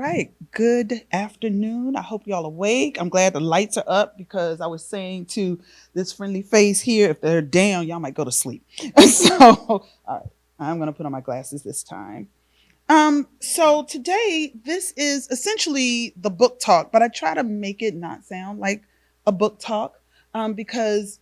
right. Good afternoon. I hope y'all awake. I'm glad the lights are up because I was saying to this friendly face here, if they're down, y'all might go to sleep. So, all right, I'm going to put on my glasses this time. So today, this is essentially the book talk, but I try to make it not sound like a book talk because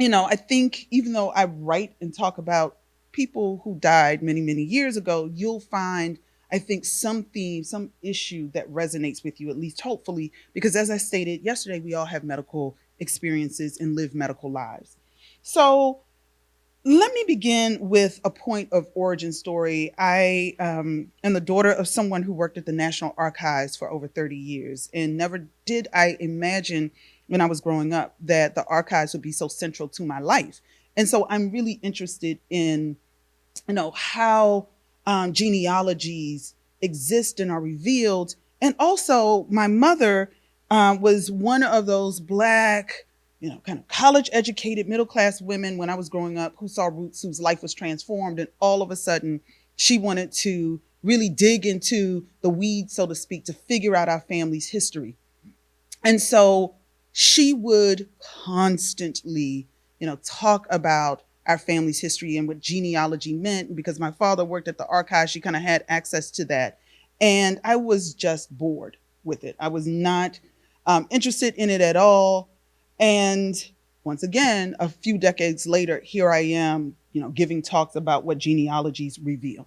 I think even though I write and talk about people who died many, many years ago, you'll find, I think, some theme, some issue that resonates with you, at least hopefully, because as I stated yesterday, we all have medical experiences and live medical lives. So let me begin with a point of origin story. I am the daughter of someone who worked at the National Archives for over 30 years, and never did I imagine when I was growing up that the archives would be so central to my life. And so I'm really interested in, how genealogies exist and are revealed. And also, my mother was one of those Black, kind of college educated, middle class women when I was growing up who saw roots, whose life was transformed. And all of a sudden, she wanted to really dig into the weeds, so to speak, to figure out our family's history. And so she would constantly, talk about our family's history and what genealogy meant. Because my father worked at the archives, she kind of had access to that. And I was just bored with it. I was not interested in it at all. And once again, a few decades later, here I am, giving talks about what genealogies reveal.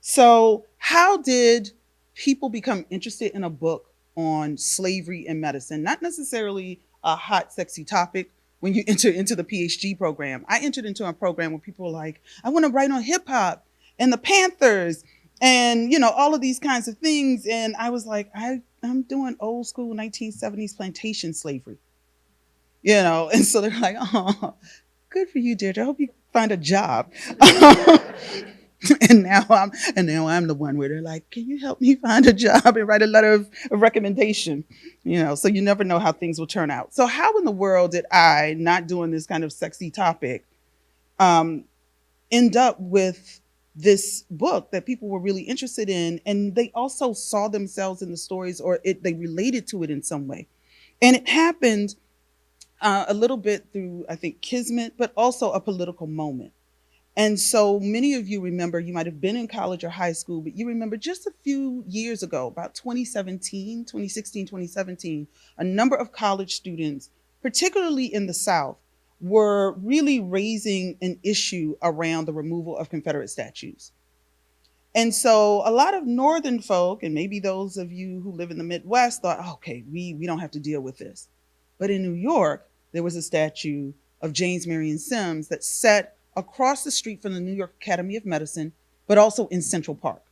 So, how did people become interested in a book on slavery and medicine? Not necessarily a hot, sexy topic when you enter into the PhD program. I entered into a program where people were like, I want to write on hip hop and the Panthers and, all of these kinds of things. And I was like, I'm doing old school 1970s plantation slavery, and so they're like, oh, good for you, Deirdre. I hope you find a job. and now I'm the one where they're like, can you help me find a job and write a letter of recommendation? So you never know how things will turn out. So how in the world did I, not doing this kind of sexy topic, um, end up with this book that people were really interested in, and they also saw themselves in the stories, or they related to it in some way. And it happened a little bit through, I think, kismet, but also a political moment. And so many of you remember, you might have been in college or high school, but you remember just a few years ago, about 2017, 2016, 2017, a number of college students, particularly in the South, were really raising an issue around the removal of Confederate statues. And so a lot of Northern folk, and maybe those of you who live in the Midwest, thought, "Oh, okay, we don't have to deal with this." But in New York, there was a statue of James Marion Sims that sat across the street from the New York Academy of Medicine, but also in Central Park.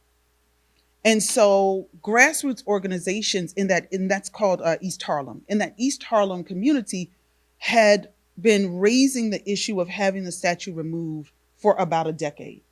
And so grassroots organizations and that's called East Harlem, in that East Harlem community had been raising the issue of having the statue removed for about a decade.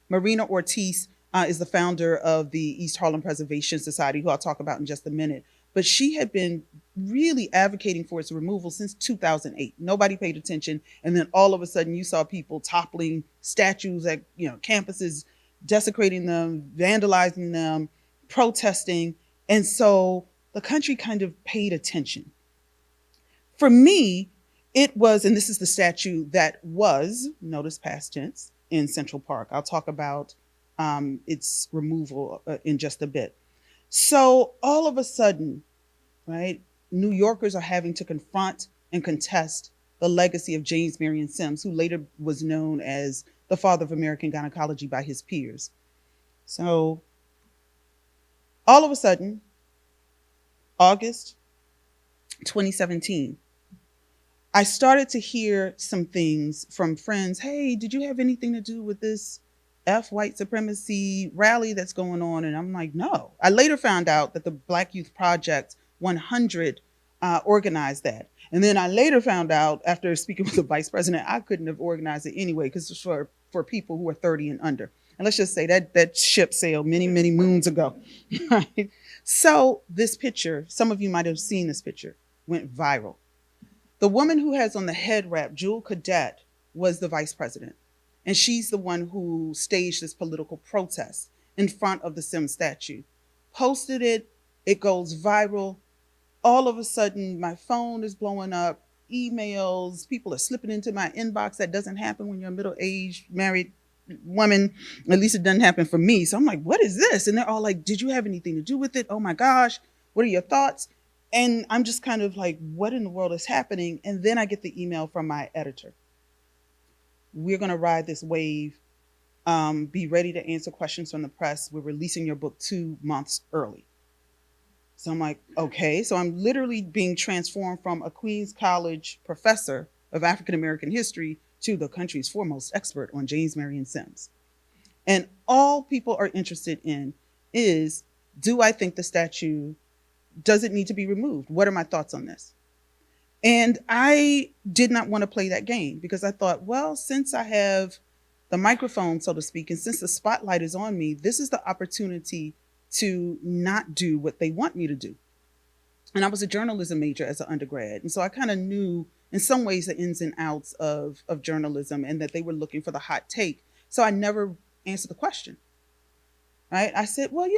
Marina Ortiz is the founder of the East Harlem Preservation Society, who I'll talk about in just a minute. But she had been really advocating for its removal since 2008. Nobody paid attention. And then all of a sudden, you saw people toppling statues at campuses, desecrating them, vandalizing them, protesting. And so the country kind of paid attention. For me, it was, and this is the statue that was, notice past tense, in Central Park. I'll talk about its removal in just a bit. So all of a sudden, right, New Yorkers are having to confront and contest the legacy of James Marion Sims, who later was known as the father of American gynecology by his peers. So all of a sudden, August 2017, I started to hear some things from friends. Hey, did you have anything to do with this F white supremacy rally that's going on? And I'm like, no. I later found out that the Black Youth Project 100 organized that. And then I later found out, after speaking with the vice president, I couldn't have organized it anyway because it's for people who are 30 and under. And let's just say that ship sailed many, many moons ago. Right? So this picture, some of you might have seen this picture, went viral. The woman who has on the head wrap, Jewel Cadet, was the vice president. And she's the one who staged this political protest in front of the Sims statue, Posted it, it goes viral. All of a sudden, my phone is blowing up, emails, people are slipping into my inbox. That doesn't happen when you're a middle-aged married woman. At least it doesn't happen for me. So I'm like, what is this? And they're all like, did you have anything to do with it? Oh my gosh, what are your thoughts? And I'm just kind of like, what in the world is happening? And then I get the email from my editor. We're going to ride this wave. Be ready to answer questions from the press. We're releasing your book 2 months early. So I'm like, okay. So I'm literally being transformed from a Queens College professor of African American history to the country's foremost expert on James Marion Sims. And all people are interested in is, do I think the statue, does it need to be removed? What are my thoughts on this? And I did not want to play that game because I thought, well, since I have the microphone, so to speak, and since the spotlight is on me, this is the opportunity to not do what they want me to do. And I was a journalism major as an undergrad. And so I kind of knew in some ways the ins and outs of journalism and that they were looking for the hot take. So I never answered the question, right? I said, well,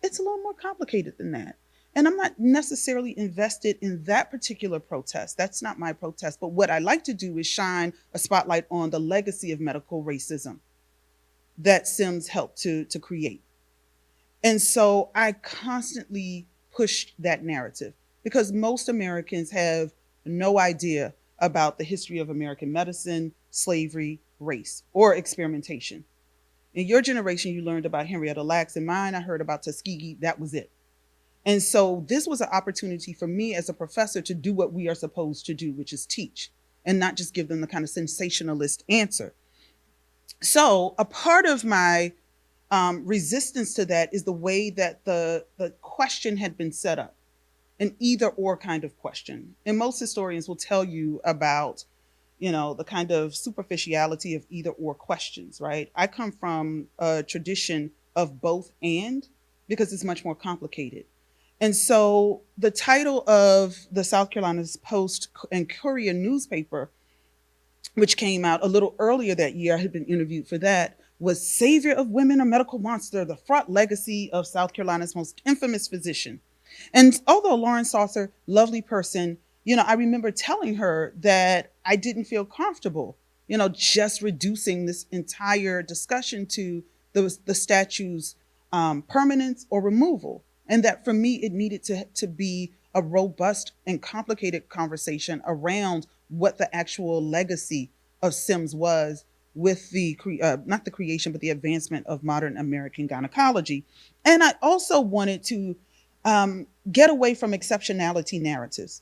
it's a little more complicated than that. And I'm not necessarily invested in that particular protest. That's not my protest. But what I like to do is shine a spotlight on the legacy of medical racism that Sims helped to create. And so I constantly pushed that narrative because most Americans have no idea about the history of American medicine, slavery, race, or experimentation. In your generation, you learned about Henrietta Lacks. In mine, I heard about Tuskegee. That was it. And so this was an opportunity for me as a professor to do what we are supposed to do, which is teach and not just give them the kind of sensationalist answer. So a part of my resistance to that is the way that the question had been set up, an either or kind of question. And most historians will tell you about, the kind of superficiality of either or questions, right? I come from a tradition of both and because it's much more complicated. And so the title of the South Carolina Post and Courier newspaper, which came out a little earlier that year, I had been interviewed for that, was Savior of Women, a Medical Monster, the fraught legacy of South Carolina's most infamous physician. And although Lauren Saucer, lovely person, I remember telling her that I didn't feel comfortable, just reducing this entire discussion to the statue's permanence or removal. And that for me, it needed to be a robust and complicated conversation around what the actual legacy of Sims was with the not the creation, but the advancement of modern American gynecology. And I also wanted to get away from exceptionality narratives.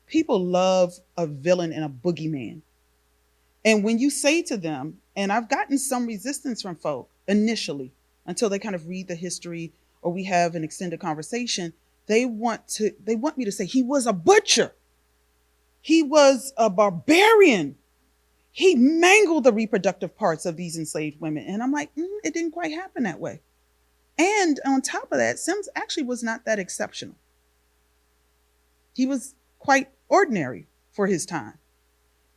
People love a villain and a boogeyman. And when you say to them, and I've gotten some resistance from folk initially until they kind of read the history or we have an extended conversation, they want me to say he was a butcher. He was a barbarian. He mangled the reproductive parts of these enslaved women. And I'm like, it didn't quite happen that way. And on top of that, Sims actually was not that exceptional. He was quite ordinary for his time.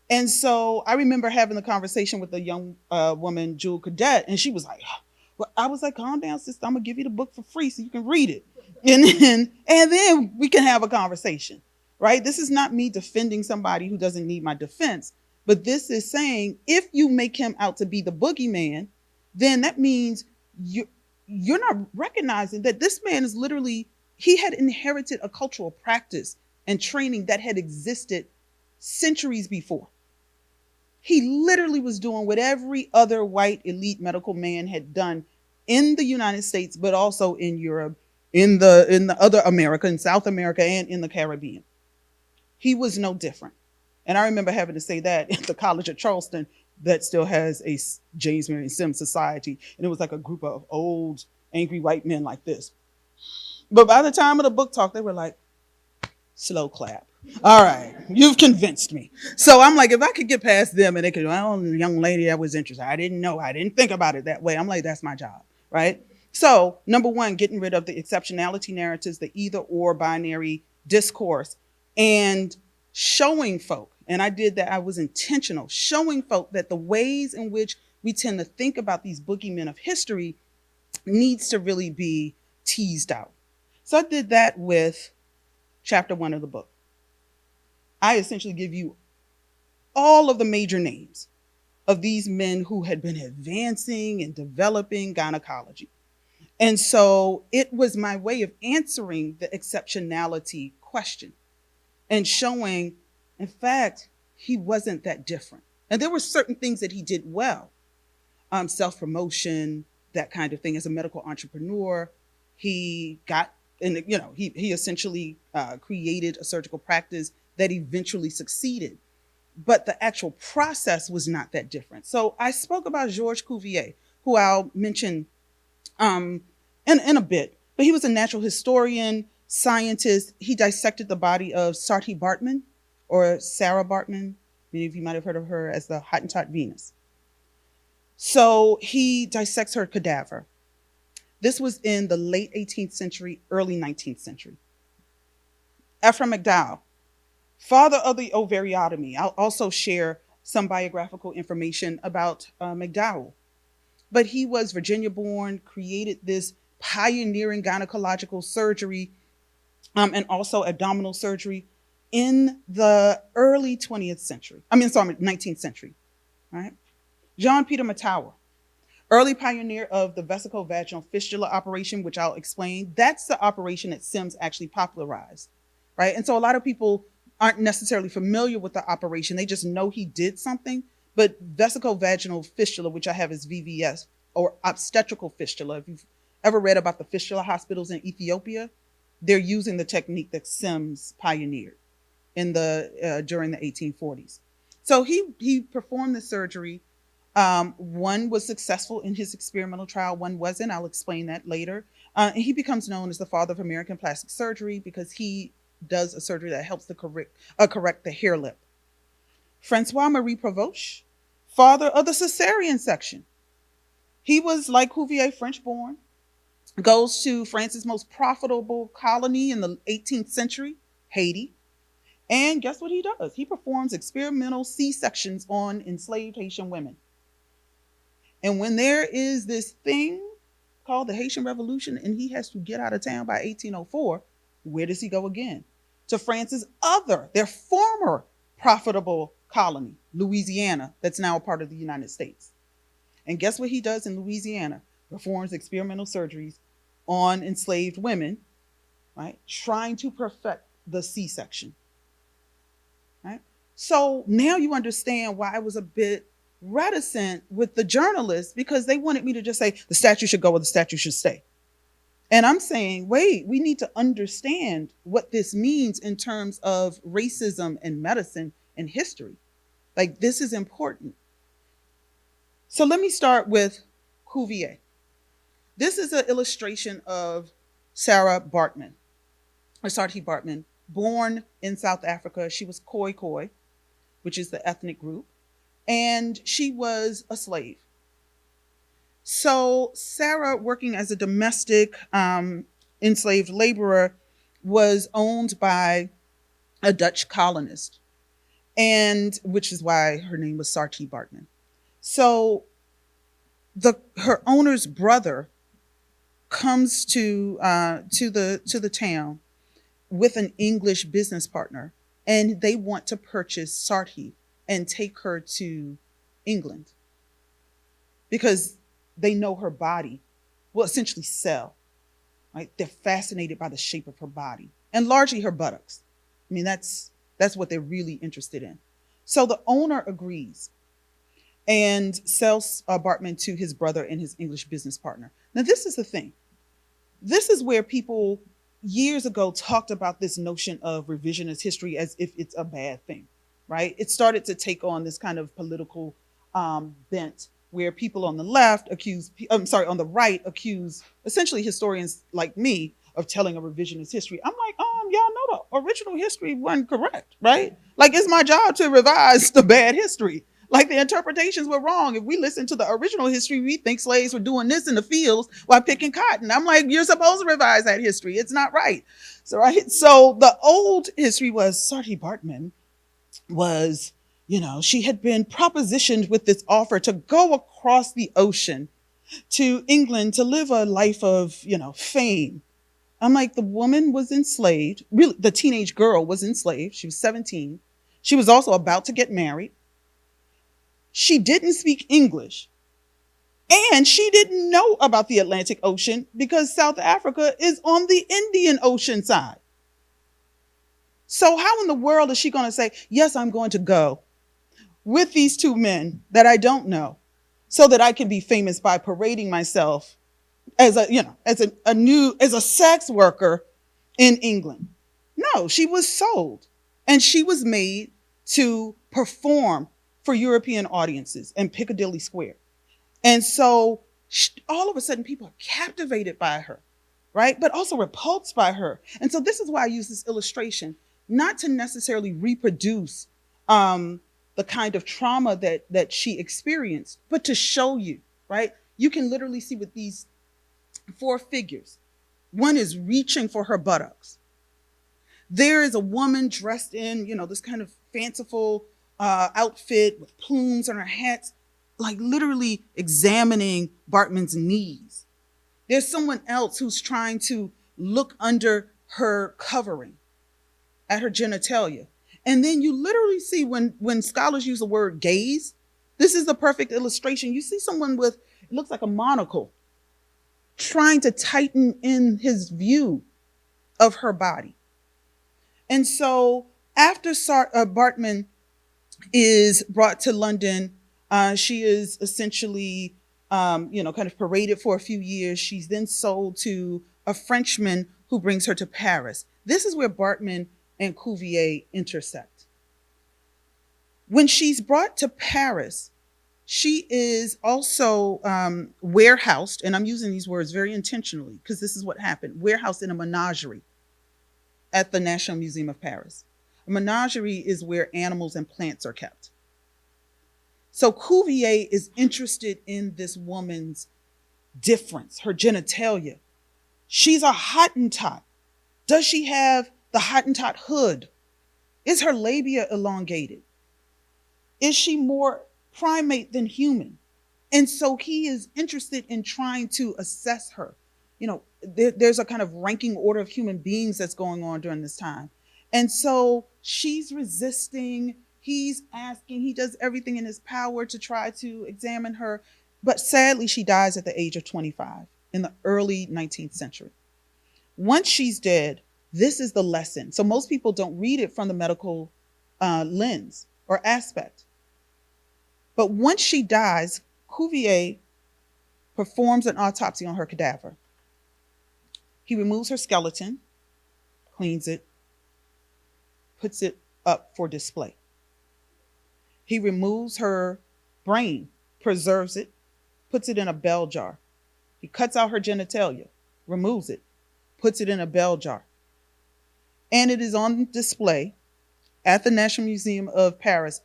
And so I remember having the conversation with a young woman, Jewel Cadet, and she was like, well, I was like, calm down, sister. I'm going to give you the book for free so you can read it. And then we can have a conversation, right? This is not me defending somebody who doesn't need my defense. But this is saying, if you make him out to be the boogeyman, then that means you're not recognizing that this man is literally, he had inherited a cultural practice and training that had existed centuries before. He literally was doing what every other white elite medical man had done in the United States, but also in Europe, in the other America, in South America, and in the Caribbean. He was no different. And I remember having to say that at the College of Charleston that still has a James Marion Sims Society. And it was like a group of old, angry white men like this. But by the time of the book talk, they were like, slow clap. All right, you've convinced me. So I'm like, if I could get past them and they could, well, young lady, I was interested. I didn't think about it that way. I'm like, that's my job, right? So number one, getting rid of the exceptionality narratives, the either or binary discourse, and showing folk, and I did that, I was intentional, showing folk that the ways in which we tend to think about these boogeymen of history needs to really be teased out. So I did that with chapter 1 of the book. I essentially give you all of the major names of these men who had been advancing and developing gynecology. And so it was my way of answering the exceptionality question and showing, in fact, he wasn't that different. And there were certain things that he did well, self promotion, that kind of thing. As a medical entrepreneur, he got, and he essentially created a surgical practice that eventually succeeded. But the actual process was not that different. So I spoke about Georges Cuvier, who I'll mention um, in a bit. But he was a natural historian, scientist. He dissected the body of Saartjie Baartman, or Sarah Baartman. Many of you might have heard of her as the Hottentot Venus. So he dissects her cadaver. This was in the late 18th century, early 19th century. Ephraim McDowell, father of the ovariotomy. I'll also share some biographical information about McDowell. But he was Virginia born, created this pioneering gynecological surgery and also abdominal surgery in the early 20th century. 19th century, right? John Peter Mattawa, early pioneer of the vesicovaginal fistula operation, which I'll explain. That's the operation that Sims actually popularized, right? And so a lot of people aren't necessarily familiar with the operation. They just know he did something. But vesicovaginal fistula, which I have as VVS, or obstetrical fistula, if you've ever read about the fistula hospitals in Ethiopia, they're using the technique that Sims pioneered during the 1840s. So he performed the surgery. One was successful in his experimental trial, one wasn't. I'll explain that later. And he becomes known as the father of American plastic surgery because he does a surgery that helps to correct the hair lip. Francois Marie Provost, father of the cesarean section. He was, like Cuvier, French born, goes to France's most profitable colony in the 18th century, Haiti. And guess what he does? He performs experimental C-sections on enslaved Haitian women. And when there is this thing called the Haitian Revolution and he has to get out of town by 1804, where does he go again? To France's their former profitable colony, Louisiana, that's now a part of the United States. And guess what he does in Louisiana? Performs experimental surgeries on enslaved women, right? Trying to perfect the C-section, right? So now you understand why I was a bit reticent with the journalists, because they wanted me to just say the statue should go or the statue should stay. And I'm saying, wait, we need to understand what this means in terms of racism and medicine and history. Like, this is important. So let me start with Cuvier. This is an illustration of Sarah Baartman, or Saartjie Baartman, born in South Africa. She was Khoi, which is the ethnic group, and she was a slave. So Sarah, working as a domestic enslaved laborer, was owned by a Dutch colonist, and which is why her name was Saartjie Baartman. So her owner's brother comes to the town with an English business partner, and they want to purchase Saartjie and take her to England because they know her body will essentially sell. Right? They're fascinated by the shape of her body and largely her buttocks. I mean, that's what they're really interested in. So the owner agrees and sells Baartman to his brother and his English business partner. Now, this is the thing. This is where people years ago talked about this notion of revisionist history as if it's a bad thing, right? It started to take on this kind of political bent where people on the right accuse essentially historians like me of telling a revisionist history. I'm like, y'all know the original history wasn't correct, right? Like, it's my job to revise the bad history. Like, the interpretations were wrong. If we listen to the original history, we think slaves were doing this in the fields while picking cotton. I'm like, you're supposed to revise that history. It's not right. So the old history was Saartjie Baartman was, she had been propositioned with this offer to go across the ocean to England to live a life of, fame. I'm like, the woman was enslaved. Really, the teenage girl was enslaved. She was 17. She was also about to get married. She didn't speak English. And she didn't know about the Atlantic Ocean because South Africa is on the Indian Ocean side. So, how in the world is she going to say, yes, I'm going to go with these two men that I don't know so that I can be famous by parading myself as as a sex worker in England? No, she was sold and she was made to perform for European audiences in Piccadilly Square. And so all of a sudden people are captivated by her, right? But also repulsed by her. And so this is why I use this illustration, not to necessarily reproduce the kind of trauma that she experienced, but to show you, right? You can literally see with these four figures. One is reaching for her buttocks. There is a woman dressed in, this kind of fanciful outfit with plumes on her hat, like literally examining Bartman's knees. There's someone else who's trying to look under her covering at her genitalia. And then you literally see when scholars use the word gaze, this is the perfect illustration. You see someone with, it looks like a monocle, trying to tighten in his view of her body. And so after Bartman is brought to London, she is essentially, kind of paraded for a few years. She's then sold to a Frenchman who brings her to Paris. This is where Bartman and Cuvier intersect. When she's brought to Paris, she is also warehoused, and I'm using these words very intentionally because this is what happened, warehoused in a menagerie at the National Museum of Paris. A menagerie is where animals and plants are kept. So Cuvier is interested in this woman's difference, her genitalia. She's a Hottentot. Does she have the Hottentot hood? Is her labia elongated? Is she more primate than human? And so he is interested in trying to assess her. There's a kind of ranking order of human beings that's going on during this time. And so she's resisting. He's asking. He does everything in his power to try to examine her. But sadly, she dies at the age of 25 in the early 19th century. Once she's dead, this is the lesson. So most people don't read it from the medical lens or aspect. But once she dies, Cuvier performs an autopsy on her cadaver. He removes her skeleton, cleans it, puts it up for display. He removes her brain, preserves it, puts it in a bell jar. He cuts out her genitalia, removes it, puts it in a bell jar. And it is on display at the National Museum of Paris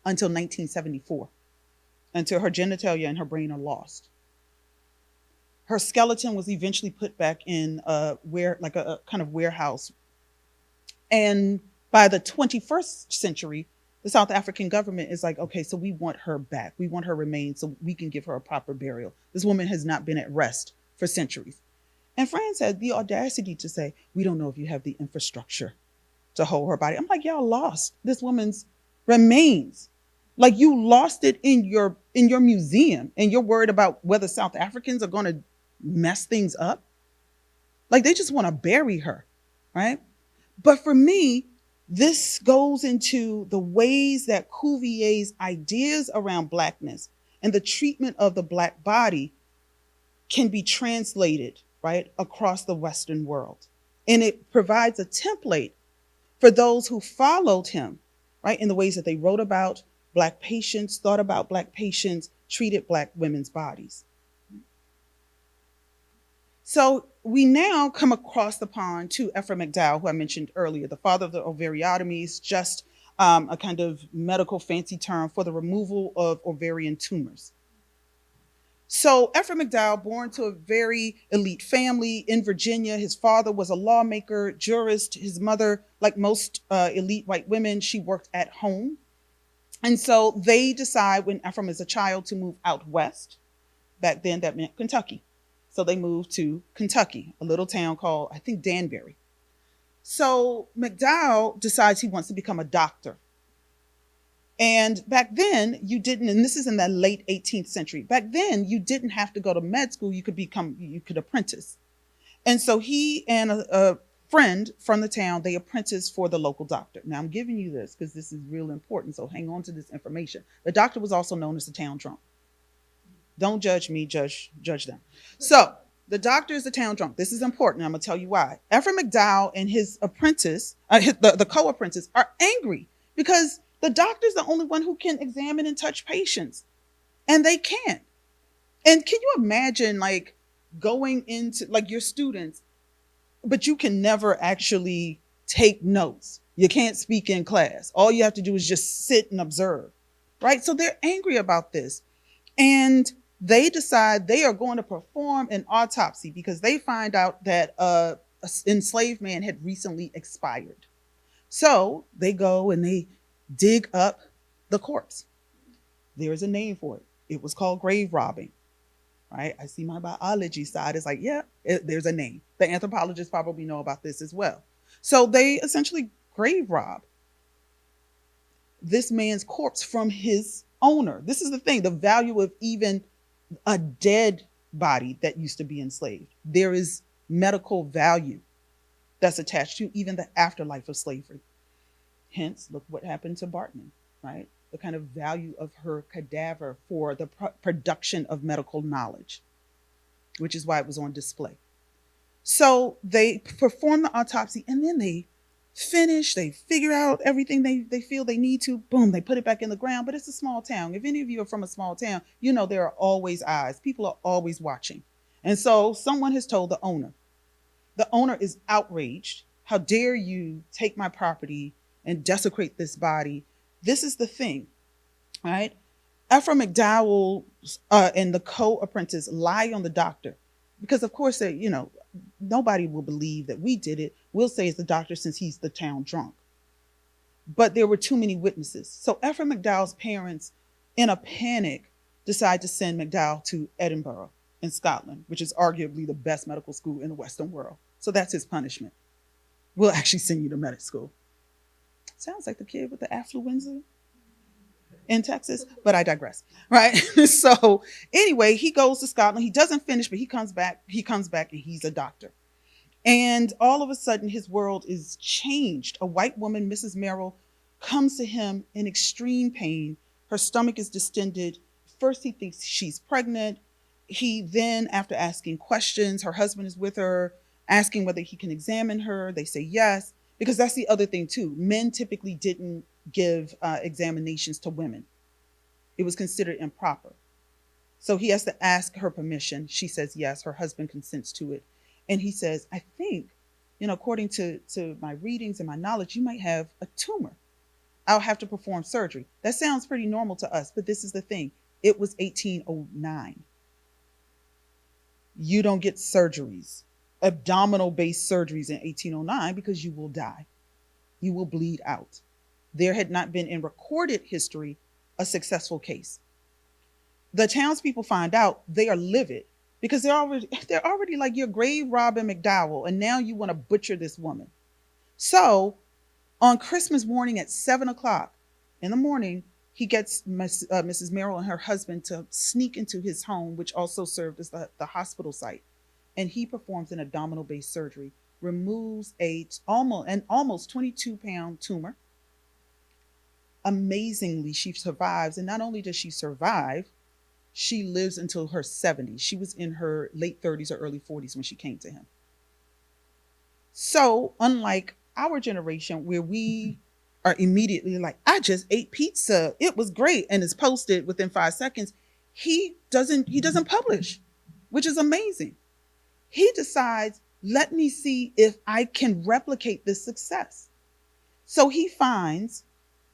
until 1974, until her genitalia and her brain are lost. Her skeleton was eventually put back in a kind of warehouse. And by the 21st century, the South African government is like, okay, so we want her back. We want her remains so we can give her a proper burial. This woman has not been at rest for centuries. And France had the audacity to say, we don't know if you have the infrastructure to hold her body. I'm like, y'all lost this woman's remains. Like, you lost it in your museum, and you're worried about whether South Africans are going to mess things up. Like, they just want to bury her, right? But for me, this goes into the ways that Cuvier's ideas around Blackness and the treatment of the Black body can be translated, right, across the Western world. And it provides a template for those who followed him, right, in the ways that they wrote about Black patients, thought about Black patients, treated Black women's bodies. So we now come across the pond to Ephraim McDowell, who I mentioned earlier, the father of the ovariotomies, just a kind of medical fancy term for the removal of ovarian tumors. So Ephraim McDowell, born to a very elite family in Virginia. His father was a lawmaker, jurist. His mother, like most elite white women, she worked at home. And so they decide when Ephraim is a child to move out west. Back then, that meant Kentucky. So they moved to Kentucky, a little town called, I think, Danbury. So McDowell decides he wants to become a doctor. And back then, you didn't, and this is in the late 18th century. Back then, you didn't have to go to med school. You could apprentice. And so he and a friend from the town, they apprenticed for the local doctor. Now I'm giving you this because this is real important. So hang on to this information. The doctor was also known as the town drunk. Don't judge me, judge them. So the doctor is the town drunk. This is important. I'm gonna tell you why. Ephraim McDowell and his apprentice, the co-apprentice, are angry because the doctor's the only one who can examine and touch patients, and they can't. And can you imagine, like, going into, like, your students, but you can never actually take notes. You can't speak in class. All you have to do is just sit and observe, right? So they're angry about this. And they decide they are going to perform an autopsy because they find out that an enslaved man had recently expired. So they go and they dig up the corpse. There's a name for it. It was called grave robbing. Right? I see my biology side. It's like, yeah, there's a name. The anthropologists probably know about this as well. So they essentially grave rob this man's corpse from his owner. This is the thing, the value of even a dead body that used to be enslaved. There is medical value that's attached to even the afterlife of slavery. Hence, look what happened to Bartman, right? The kind of value of her cadaver for the production of medical knowledge, which is why it was on display. So they perform the autopsy and then they finish, they figure out everything they feel they need to, boom, they put it back in the ground. But it's a small town. If any of you are from a small town, you know there are always eyes. People are always watching. And so someone has told the owner. The owner is outraged. How dare you take my property and desecrate this body? This is the thing, right? Ephraim McDowell and the co-apprentice lie on the doctor because, of course, nobody will believe that we did it. We'll say it's the doctor since he's the town drunk. But there were too many witnesses. So Ephraim McDowell's parents, in a panic, decide to send McDowell to Edinburgh in Scotland, which is arguably the best medical school in the Western world. So that's his punishment. We'll actually send you to medical school. Sounds like the kid with the affluenza in Texas, but I digress, right? So anyway, he goes to Scotland. He doesn't finish, but he comes back and he's a doctor. And all of a sudden, his world is changed. A white woman, Mrs. Merrill, comes to him in extreme pain. Her stomach is distended. First, he thinks she's pregnant. He then, after asking questions, her husband is with her, asking whether he can examine her. They say yes. Because that's the other thing too. Men typically didn't give examinations to women. It was considered improper. So he has to ask her permission. She says yes. Her husband consents to it. And he says, I think, according to my readings and my knowledge, you might have a tumor. I'll have to perform surgery. That sounds pretty normal to us, but this is the thing. It was 1809. You don't get surgeries, abdominal-based surgeries in 1809 because you will die. You will bleed out. There had not been in recorded history a successful case. The townspeople find out, they are livid because they're already like, you're grave robbing McDowell, and now you want to butcher this woman. So on Christmas morning at 7:00 in the morning, he gets Mrs. Merrill and her husband to sneak into his home, which also served as the hospital site. And he performs an abdominal-based surgery, removes an almost 22-pound tumor. Amazingly, she survives. And not only does she survive, she lives until her 70s. She was in her late 30s or early 40s when she came to him. So unlike our generation, where we are immediately like, I just ate pizza, it was great, and it's posted within 5 seconds, he doesn't publish, which is amazing. He decides, let me see if I can replicate this success. So he finds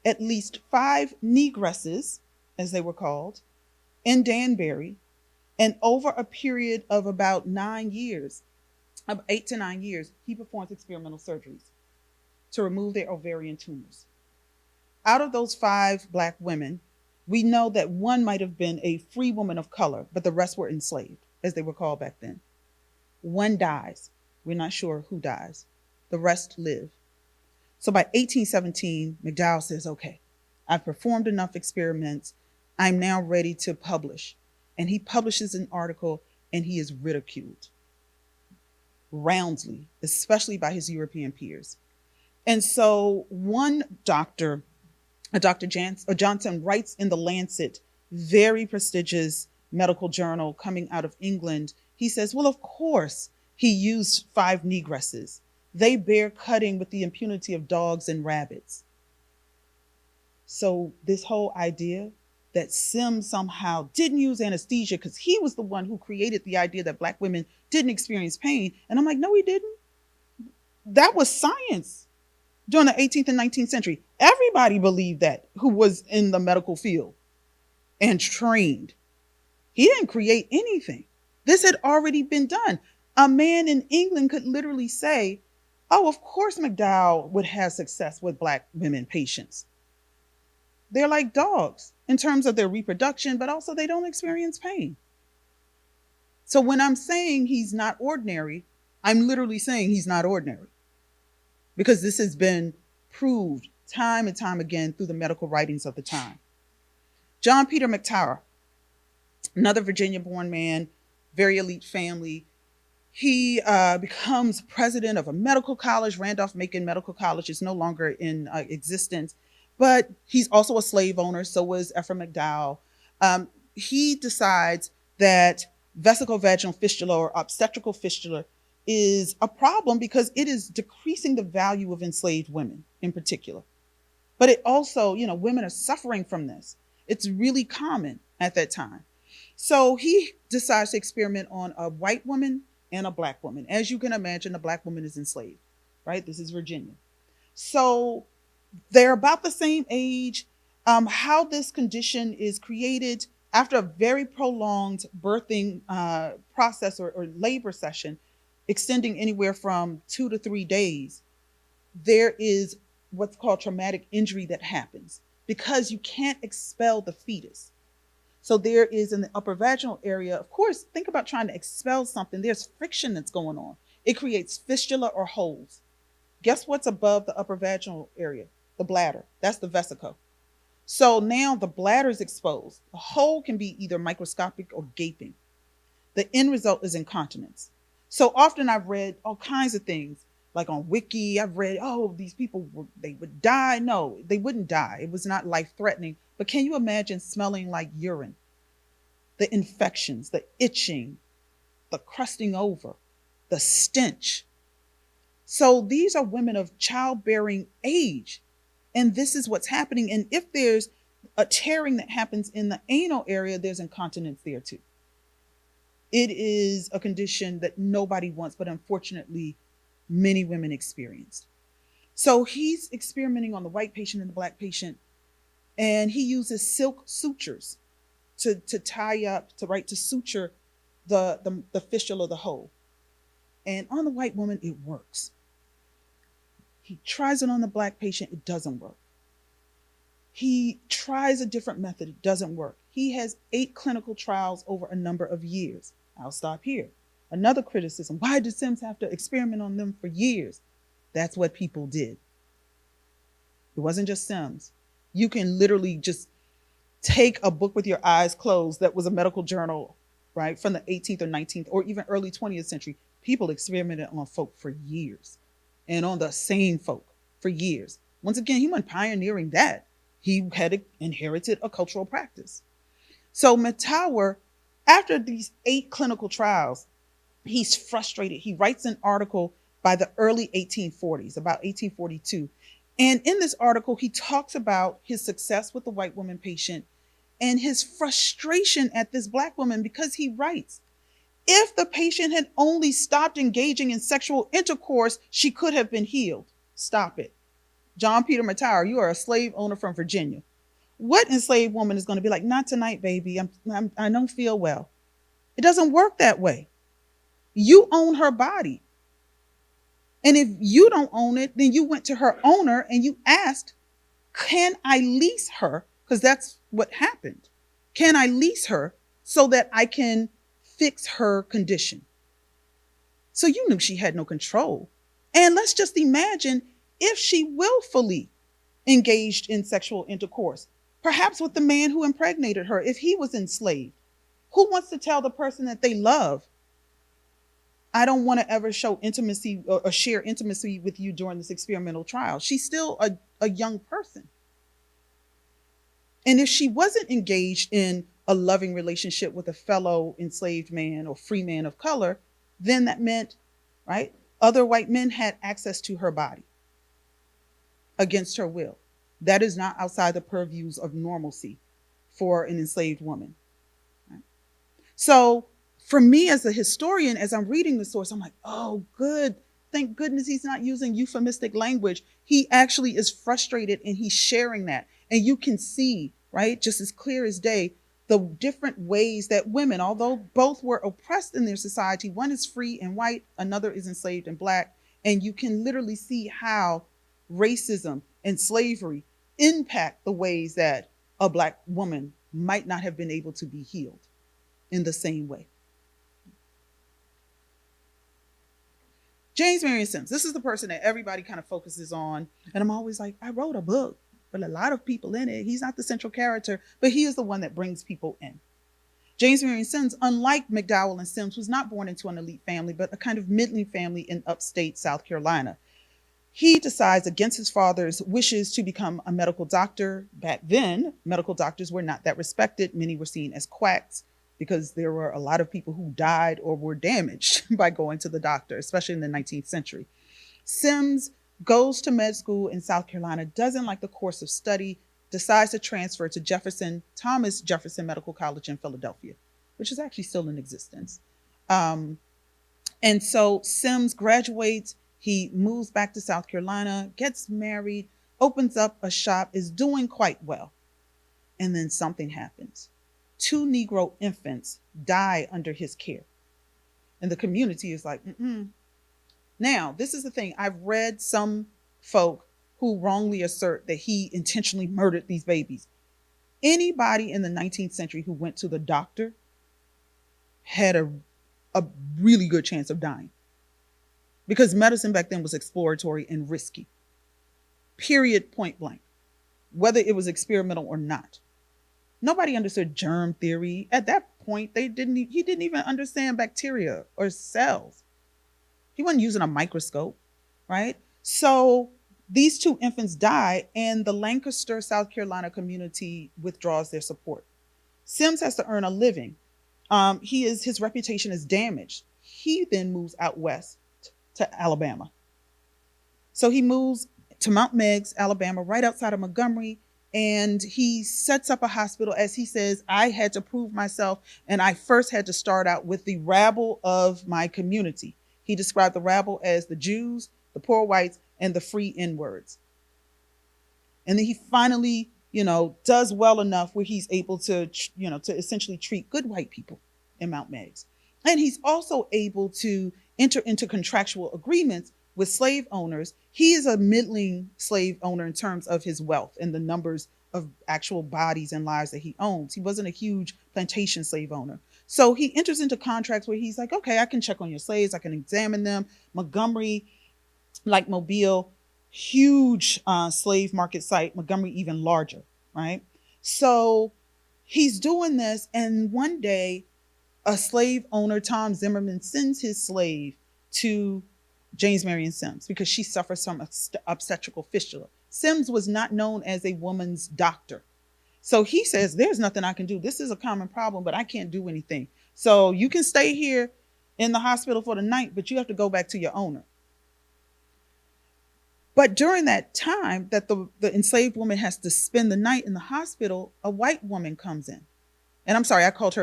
at least 5 negresses, as they were called, in Danbury, and over a period of about 9 years, of 8 to 9 years, he performs experimental surgeries to remove their ovarian tumors. Out of those 5 Black women, We know that one might have been a free woman of color, but the rest were enslaved, as they were called back then. One dies. We're not sure who dies. The rest live. So by 1817, McDowell says, okay, I've performed enough experiments. I'm now ready to publish. And he publishes an article and he is ridiculed roundly, especially by his European peers. And so one doctor, Johnson, writes in the Lancet, very prestigious medical journal coming out of England. He says, well, of course, he used 5 negresses. They bear cutting with the impunity of dogs and rabbits. So this whole idea that Sims somehow didn't use anesthesia because he was the one who created the idea that Black women didn't experience pain. And I'm like, no, he didn't. That was science during the 18th and 19th century. Everybody believed that who was in the medical field and trained. He didn't create anything. This had already been done. A man in England could literally say, oh, of course McDowell would have success with Black women patients. They're like dogs in terms of their reproduction, but also they don't experience pain. So when I'm saying he's not ordinary, I'm literally saying he's not ordinary because this has been proved time and time again through the medical writings of the time. John Peter McTower, another Virginia-born man, very elite family. He becomes president of a medical college. Randolph-Macon Medical College is no longer in existence, but he's also a slave owner. So was Ephraim McDowell. He decides that vesicovaginal fistula or obstetrical fistula is a problem because it is decreasing the value of enslaved women in particular. But it also, women are suffering from this. It's really common at that time. So he decides to experiment on a white woman and a Black woman. As you can imagine, the Black woman is enslaved, right? This is Virginia. So they're about the same age. How this condition is created after a very prolonged birthing process or labor session, extending anywhere from 2 to 3 days, there is what's called traumatic injury that happens because you can't expel the fetus. So there is in the upper vaginal area, of course, think about trying to expel something. There's friction that's going on. It creates fistula or holes. Guess what's above the upper vaginal area? The bladder. That's the vesicle. So now the bladder is exposed. The hole can be either microscopic or gaping. The end result is incontinence. So often I've read all kinds of things, like on Wiki, I've read, oh, these people, they would die. No, they wouldn't die. It was not life-threatening. But can you imagine smelling like urine? The infections, the itching, the crusting over, the stench. So these are women of childbearing age. And this is what's happening. And if there's a tearing that happens in the anal area, there's incontinence there too. It is a condition that nobody wants, but unfortunately, many women experience. So he's experimenting on the white patient and the Black patient, and he uses silk sutures to tie up, to suture the fistula, the hole. And on the white woman, it works. He tries it on the Black patient, it doesn't work. He tries a different method, it doesn't work. He has 8 clinical trials over a number of years. I'll stop here. Another criticism, why did Sims have to experiment on them for years? That's what people did. It wasn't just Sims. You can literally just take a book with your eyes closed that was a medical journal, right, from the 18th or 19th or even early 20th century. People experimented on folk for years and on the same folk for years. Once again, he wasn't pioneering that. He had inherited a cultural practice. So McTower, after these 8 clinical trials, he's frustrated. He writes an article by the early 1840s, about 1842. And in this article, he talks about his success with the white woman patient and his frustration at this Black woman because he writes, if the patient had only stopped engaging in sexual intercourse, she could have been healed. Stop it. John Peter McTower, you are a slave owner from Virginia. What enslaved woman is going to be like, not tonight, baby. I don't feel well. It doesn't work that way. You own her body. And if you don't own it, then you went to her owner and you asked, can I lease her because that's what happened. Can I lease her so that I can fix her condition? So you knew she had no control. And let's just imagine if she willfully engaged in sexual intercourse, perhaps with the man who impregnated her, if he was enslaved. Who wants to tell the person that they love, I don't want to ever show intimacy or share intimacy with you during this experimental trial? She's still a young person. And if she wasn't engaged in a loving relationship with a fellow enslaved man or free man of color, then that meant, right, other white men had access to her body against her will. That is not outside the purviews of normalcy for an enslaved woman. Right? So for me as a historian, as I'm reading the source, I'm like, oh, good. Thank goodness he's not using euphemistic language. He actually is frustrated and he's sharing that. And you can see, right, just as clear as day, the different ways that women, although both were oppressed in their society, one is free and white, another is enslaved and black. And you can literally see how racism and slavery impact the ways that a black woman might not have been able to be healed in the same way. James Marion Sims, this is the person that everybody kind of focuses on. And I'm always like, I wrote a book, but a lot of people in it. He's not the central character, but he is the one that brings people in. James Marion Sims, unlike McDowell and Sims, was not born into an elite family, but a kind of middling family in upstate South Carolina. He decides against his father's wishes to become a medical doctor. Back then, medical doctors were not that respected. Many were seen as quacks because there were a lot of people who died or were damaged by going to the doctor, especially in the 19th century. Sims goes to med school in South Carolina, doesn't like the course of study, decides to transfer to Thomas Jefferson Medical College in Philadelphia, which is actually still in existence. And so Sims graduates. He moves back to South Carolina, gets married, opens up a shop, is doing quite well. And then something happens. 2 Negro infants die under his care. And the community is like, mm-mm. Now, this is the thing. I've read some folk who wrongly assert that he intentionally murdered these babies. Anybody in the 19th century who went to the doctor had a really good chance of dying. Because medicine back then was exploratory and risky. Period, point blank. Whether it was experimental or not. Nobody understood germ theory. At that point, he didn't even understand bacteria or cells. He wasn't using a microscope, right? So these 2 infants die, and the Lancaster, South Carolina community withdraws their support. Sims has to earn a living. His reputation is damaged. He then moves out west to Alabama. So he moves to Mount Meigs, Alabama, right outside of Montgomery, and he sets up a hospital. As he says, I had to prove myself, and I first had to start out with the rabble of my community. He described the rabble as the Jews, the poor whites, and the free N-words. And then he finally, does well enough where he's able to, to essentially treat good white people in Mount Meigs. And he's also able to enter into contractual agreements with slave owners. He is a middling slave owner in terms of his wealth and the numbers of actual bodies and lives that he owns. He wasn't a huge plantation slave owner. So he enters into contracts where he's like, okay, I can check on your slaves. I can examine them. Montgomery, like Mobile, huge slave market site. Montgomery even larger, right? So he's doing this. And one day, a slave owner, Tom Zimmerman, sends his slave to James Marion Sims because she suffers from obstetrical fistula. Sims was not known as a woman's doctor. So he says, there's nothing I can do. This is a common problem, but I can't do anything. So you can stay here in the hospital for the night, but you have to go back to your owner. But during that time that the enslaved woman has to spend the night in the hospital, a white woman comes in. And I'm sorry, I called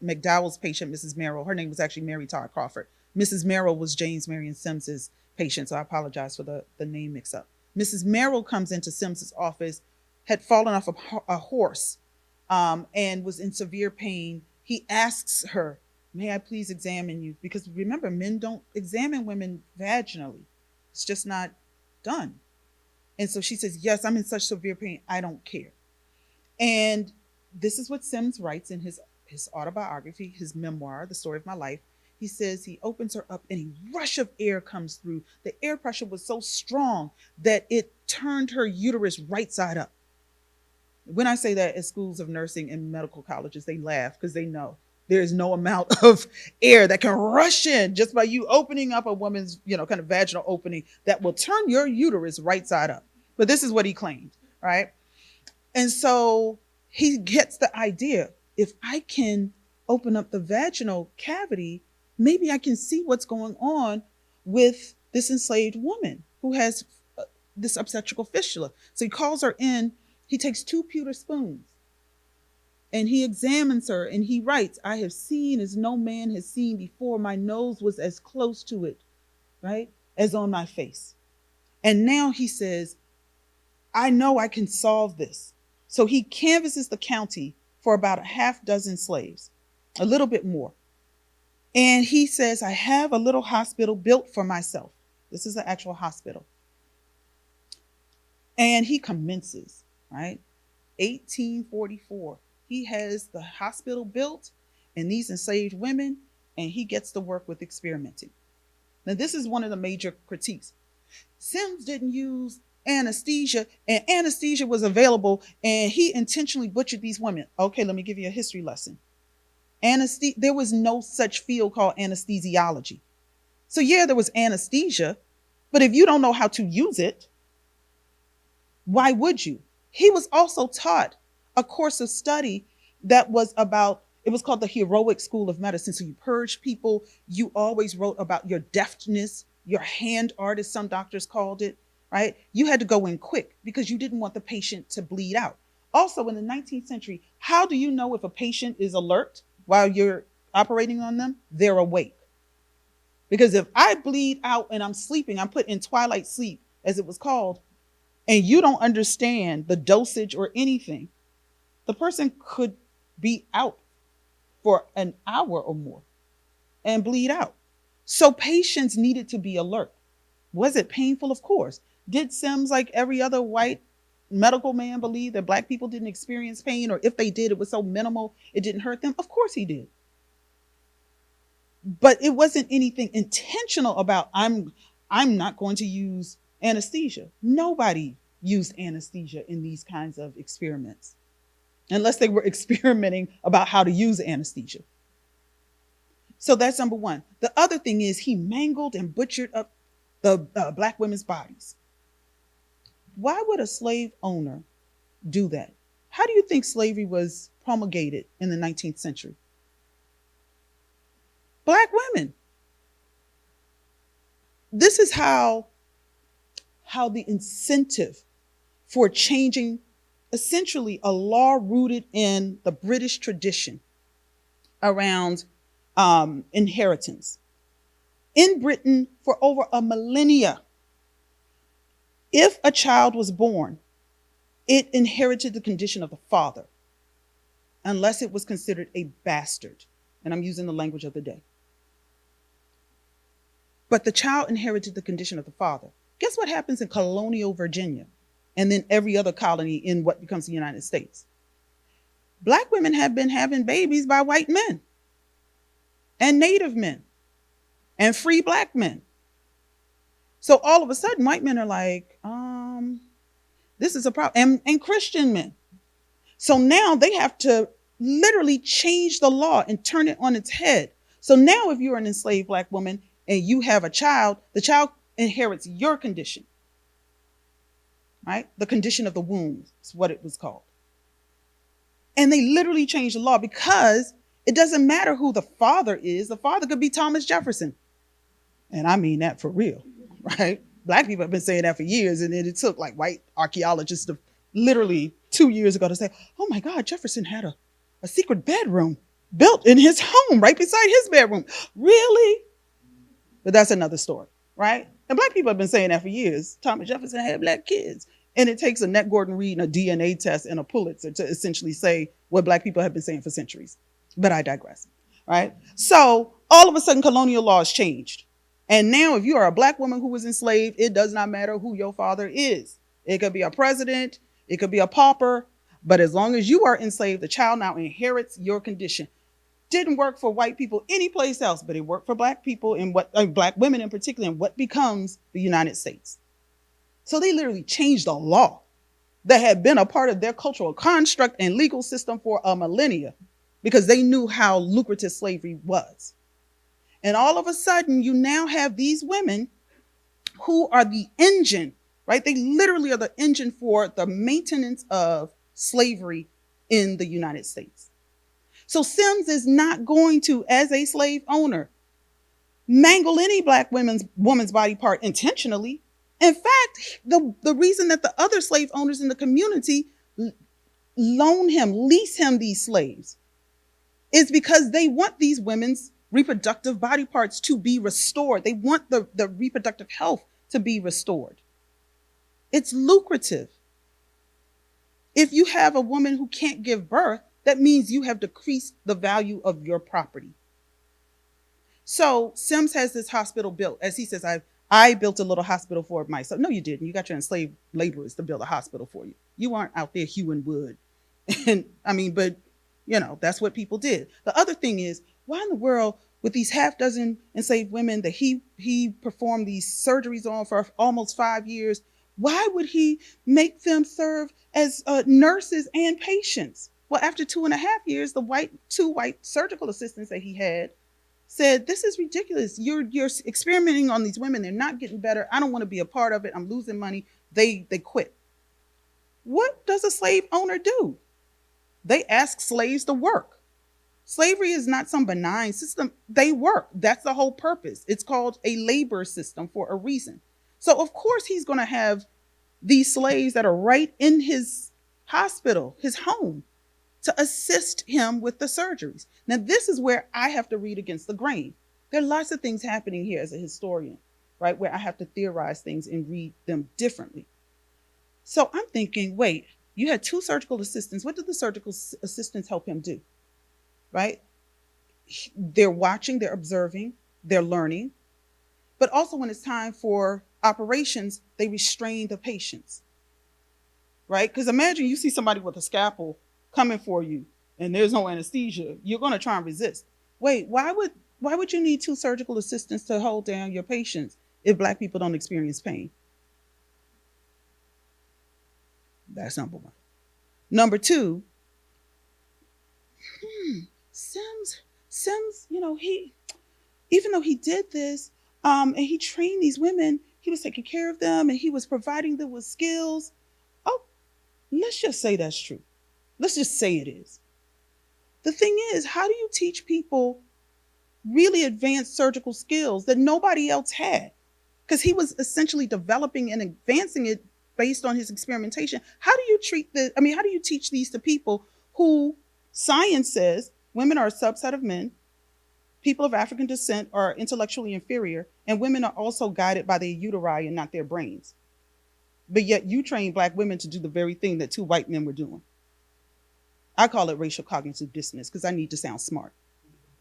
McDowell's patient Mrs. Merrill. Her name was actually Mary Todd Crawford. Mrs. Merrill was James Marion Sims's patient, so I apologize for the name mix-up. Mrs. Merrill comes into Sims's office, had fallen off a horse, and was in severe pain. He asks her, may I please examine you? Because remember, men don't examine women vaginally. It's just not done. And so she says, yes, I'm in such severe pain, I don't care. And this is what Sims writes in his autobiography, his memoir, The Story of My Life. He says he opens her up and a rush of air comes through. The air pressure was so strong that it turned her uterus right side up. When I say that at schools of nursing and medical colleges, they laugh because they know there is no amount of air that can rush in just by you opening up a woman's, kind of vaginal opening that will turn your uterus right side up. But this is what he claimed, right? And so he gets the idea, if I can open up the vaginal cavity, maybe I can see what's going on with this enslaved woman who has this obstetrical fistula. So he calls her in. He takes 2 pewter spoons and he examines her and he writes, I have seen as no man has seen before. My nose was as close to it, right, as on my face. And now he says, I know I can solve this. So he canvasses the county for about a half dozen slaves, a little bit more. And he says, I have a little hospital built for myself. This is the actual hospital. And he commences, right? 1844. He has the hospital built and these enslaved women, and he gets to work with experimenting. Now, this is one of the major critiques. Sims didn't use anesthesia, and anesthesia was available, and he intentionally butchered these women. Okay, let me give you a history lesson. There was no such field called anesthesiology. So yeah, there was anesthesia, but if you don't know how to use it, why would you? He was also taught a course of study that was about, it was called the Heroic School of Medicine. So you purged people. You always wrote about your deftness, your hand art, as some doctors called it, right? You had to go in quick because you didn't want the patient to bleed out. Also in the 19th century, how do you know if a patient is alert while you're operating on them? They're awake. Because if I bleed out and I'm sleeping, I'm put in twilight sleep, as it was called, and you don't understand the dosage or anything, the person could be out for an hour or more and bleed out. So patients needed to be alert. Was it painful? Of course. Did Sims, like every other white medical man, believe that Black people didn't experience pain, or if they did, it was so minimal it didn't hurt them? Of course he did. But it wasn't anything intentional about, I'm not going to use anesthesia. Nobody used anesthesia in these kinds of experiments, unless they were experimenting about how to use anesthesia. So that's number one. The other thing is he mangled and butchered up the Black women's bodies. Why would a slave owner do that? How do you think slavery was promulgated in the 19th century? Black women. This is how the incentive for changing essentially a law rooted in the British tradition around inheritance. In Britain, for over a millennia, if a child was born, it inherited the condition of the father, unless it was considered a bastard. And I'm using the language of the day. But the child inherited the condition of the father. Guess what happens in colonial Virginia and then every other colony in what becomes the United States? Black women have been having babies by white men and Native men and free Black men. So all of a sudden, white men are like, this is a problem, and Christian men. So now they have to literally change the law and turn it on its head. So now if you're an enslaved Black woman and you have a child, the child inherits your condition, right? The condition of the womb is what it was called. And they literally changed the law because it doesn't matter who the father is. The father could be Thomas Jefferson. And I mean that for real, right? Black people have been saying that for years, and then it took like white archaeologists to literally 2 years ago to say, oh my God, Jefferson had a secret bedroom built in his home right beside his bedroom. Really? But that's another story, right? And Black people have been saying that for years. Thomas Jefferson had Black kids. And it takes a Annette Gordon-Reed and a DNA test and a Pulitzer to essentially say what Black people have been saying for centuries. But I digress, right? So all of a sudden, colonial laws changed. And now if you are a Black woman who was enslaved, it does not matter who your father is. It could be a president, it could be a pauper, But as long as you are enslaved, the child now inherits your condition. Didn't work for white people anyplace else, but it worked for black people and black women in particular, in what becomes the United States. So they literally changed the law that had been a part of their cultural construct and legal system for a millennia because they knew how lucrative slavery was. And all of a sudden, you now have these women who are the engine, right? They literally are the engine for the maintenance of slavery in the United States. So Sims is not going to, as a slave owner, mangle any black woman's body part intentionally. In fact, the reason that the other slave owners in the community lease him these slaves is because they want these women's reproductive body parts to be restored. They want the reproductive health to be restored. It's lucrative. If you have a woman who can't give birth, that means you have decreased the value of your property. So Sims has this hospital built. As he says, I built a little hospital for myself. No, you didn't. You got your enslaved laborers to build a hospital for you. You aren't out there hewing wood. And but that's what people did. The other thing is, why in the world, with these half dozen enslaved women that he performed these surgeries on for almost 5 years, why would he make them serve as nurses and patients? Well, after 2.5 years, the two white surgical assistants that he had said, this is ridiculous. You're experimenting on these women. They're not getting better. I don't want to be a part of it. I'm losing money. They quit. What does a slave owner do? They ask slaves to work. Slavery is not some benign system. They work. That's the whole purpose. It's called a labor system for a reason. So of course he's going to have these slaves that are right in his hospital, his home, to assist him with the surgeries. Now, this is where I have to read against the grain. There are lots of things happening here as a historian, right, where I have to theorize things and read them differently. So I'm thinking, wait, you had two surgical assistants. What did the surgical assistants help him do, right? They're watching, they're observing, they're learning. But also when it's time for operations, they restrain the patients, right? Because imagine you see somebody with a scalpel coming for you and there's no anesthesia, you're going to try and resist. Wait, why would you need two surgical assistants to hold down your patients if black people don't experience pain? That's number one. Number two, Sims, he, even though he did this, and he trained these women, he was taking care of them and he was providing them with skills. Oh, let's just say that's true. Let's just say it is. The thing is, how do you teach people really advanced surgical skills that nobody else had? Because he was essentially developing and advancing it based on his experimentation. How do you how do you teach these to people who science says women are a subset of men, people of African descent are intellectually inferior, and women are also guided by their uteri and not their brains? But yet you train black women to do the very thing that two white men were doing. I call it racial cognitive dissonance because I need to sound smart,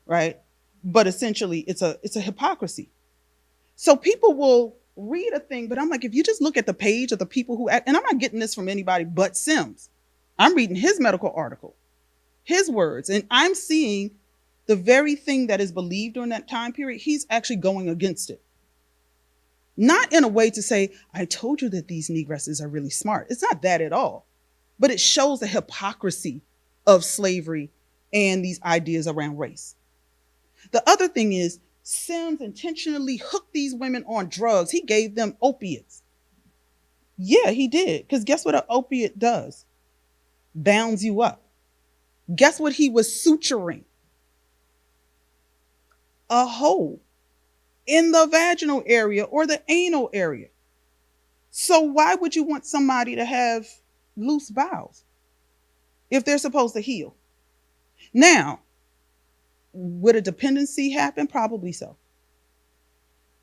right? But essentially, it's a hypocrisy. So people will read a thing, but I'm like, if you just look at the page of the people who act, and I'm not getting this from anybody but Sims. I'm reading his medical article, his words, and I'm seeing the very thing that is believed during that time period. He's actually going against it. Not in a way to say, I told you that these negresses are really smart. It's not that at all. But it shows the hypocrisy of slavery and these ideas around race. The other thing is, Sims intentionally hooked these women on drugs. He gave them opiates. Yeah, he did. Because guess what an opiate does? Bounds you up. Guess what he was suturing? A hole in the vaginal area or the anal area. So why would you want somebody to have loose bowels if they're supposed to heal? Now, would a dependency happen? Probably so.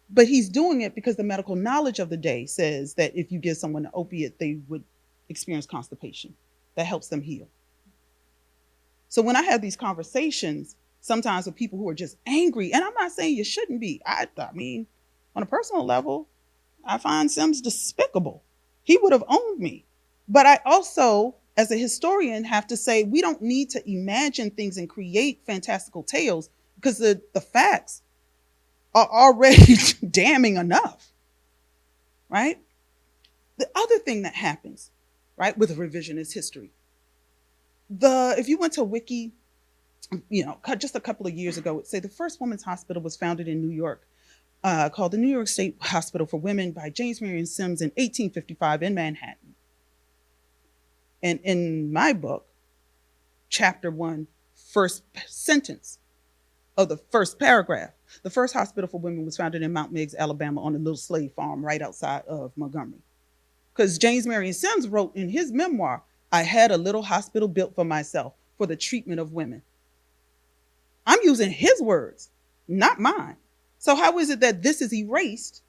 But he's doing it because the medical knowledge of the day says that if you give someone an opiate, they would experience constipation. That helps them heal. So when I have these conversations, sometimes with people who are just angry, and I'm not saying you shouldn't be. I mean, on a personal level, I find Sims despicable. He would have owned me. But I also as a historian, have to say we don't need to imagine things and create fantastical tales because the facts are already damning enough, right? The other thing that happens, right, with revisionist history, if you went to Wiki, just a couple of years ago, it say the first women's hospital was founded in New York, called the New York State Hospital for Women by James Marion Sims in 1855 in Manhattan. And in my book, chapter 1, first sentence of the first paragraph, the first hospital for women was founded in Mount Meigs, Alabama, on a little slave farm right outside of Montgomery. Because James Marion Sims wrote in his memoir, I had a little hospital built for myself for the treatment of women. I'm using his words, not mine. So how is it that this is erased,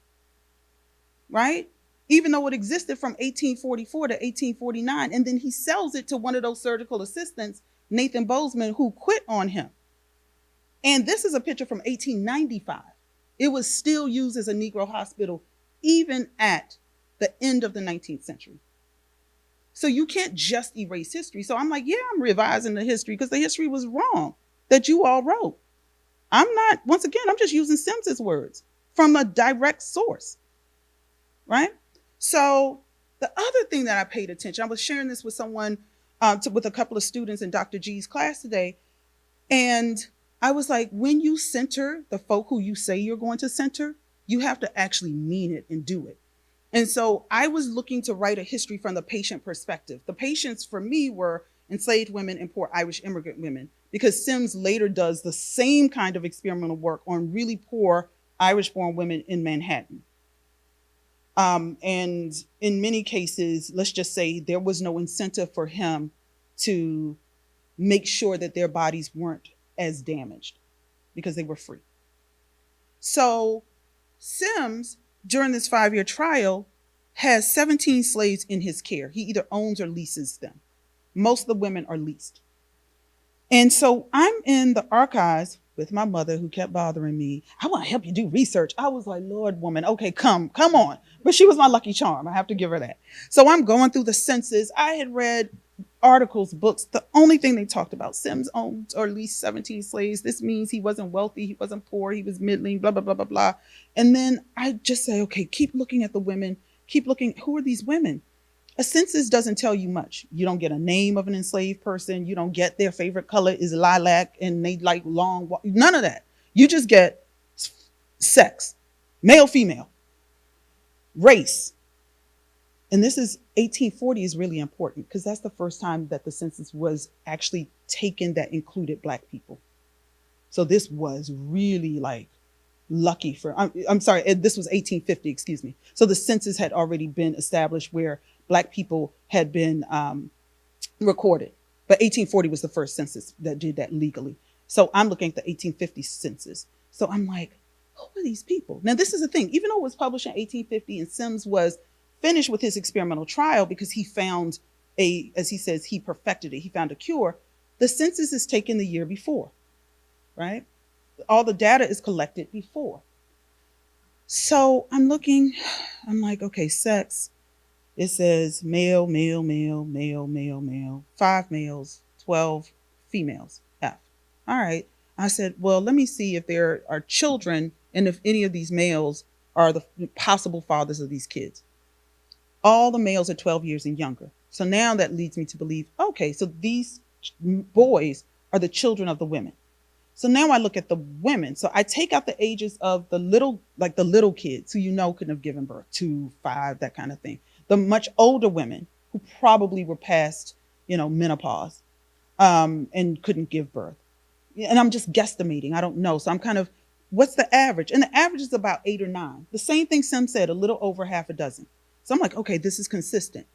right? Even though it existed from 1844 to 1849, and then he sells it to one of those surgical assistants, Nathan Bozeman, who quit on him. And this is a picture from 1895. It was still used as a Negro hospital even at the end of the 19th century. So you can't just erase history. So I'm like, yeah, I'm revising the history because the history was wrong that you all wrote. Once again, I'm just using Sims's words from a direct source, right? So the other thing that I paid attention, I was sharing this with someone, with a couple of students in Dr. G's class today, and I was like, when you center the folk who you say you're going to center, you have to actually mean it and do it. And so I was looking to write a history from the patient perspective. The patients for me were enslaved women and poor Irish immigrant women, because Sims later does the same kind of experimental work on really poor Irish-born women in Manhattan. And in many cases, let's just say there was no incentive for him to make sure that their bodies weren't as damaged because they were free. So Sims, during this 5-year trial, has 17 slaves in his care. He either owns or leases them. Most of the women are leased. And so I'm in the archives with my mother, who kept bothering me. I want to help you do research. I was like, Lord, woman, okay, come on. But she was my lucky charm. I have to give her that. So I'm going through the census. I had read articles, books. The only thing they talked about, Sims owned or leased 17 slaves. This means he wasn't wealthy, he wasn't poor, he was middling, blah, blah, blah, blah, blah. And then I just say, okay, keep looking at the women, keep looking, who are these women? A census doesn't tell you much. You don't get a name of an enslaved person. You don't get their favorite color is lilac and they like long, none of that. You just get sex, male, female, race. And this is 1840 is really important because that's the first time that the census was actually taken that included Black people. So this was really like lucky for, I'm sorry, this was 1850, excuse me. So the census had already been established where Black people had been recorded. But 1840 was the first census that did that legally. So I'm looking at the 1850 census. So I'm like, who are these people? Now, this is the thing. Even though it was published in 1850 and Sims was finished with his experimental trial because he found as he says, he perfected it. He found a cure. The census is taken the year before, right? All the data is collected before. So I'm looking, I'm like, okay, sex. It says male, male, male, male, male, male, 5 males, 12 females, F. All right. I said, well, let me see if there are children and if any of these males are the possible fathers of these kids. All the males are 12 years and younger. So now that leads me to believe, okay, so these boys are the children of the women. So now I look at the women. So I take out the ages of the little kids who couldn't have given birth, 2, 5, that kind of thing. The much older women who probably were past, menopause, and couldn't give birth. And I'm just guesstimating. I don't know. So I'm kind of, what's the average? And the average is about 8 or 9. The same thing Sim said, a little over half a dozen. So I'm like, okay, this is consistent.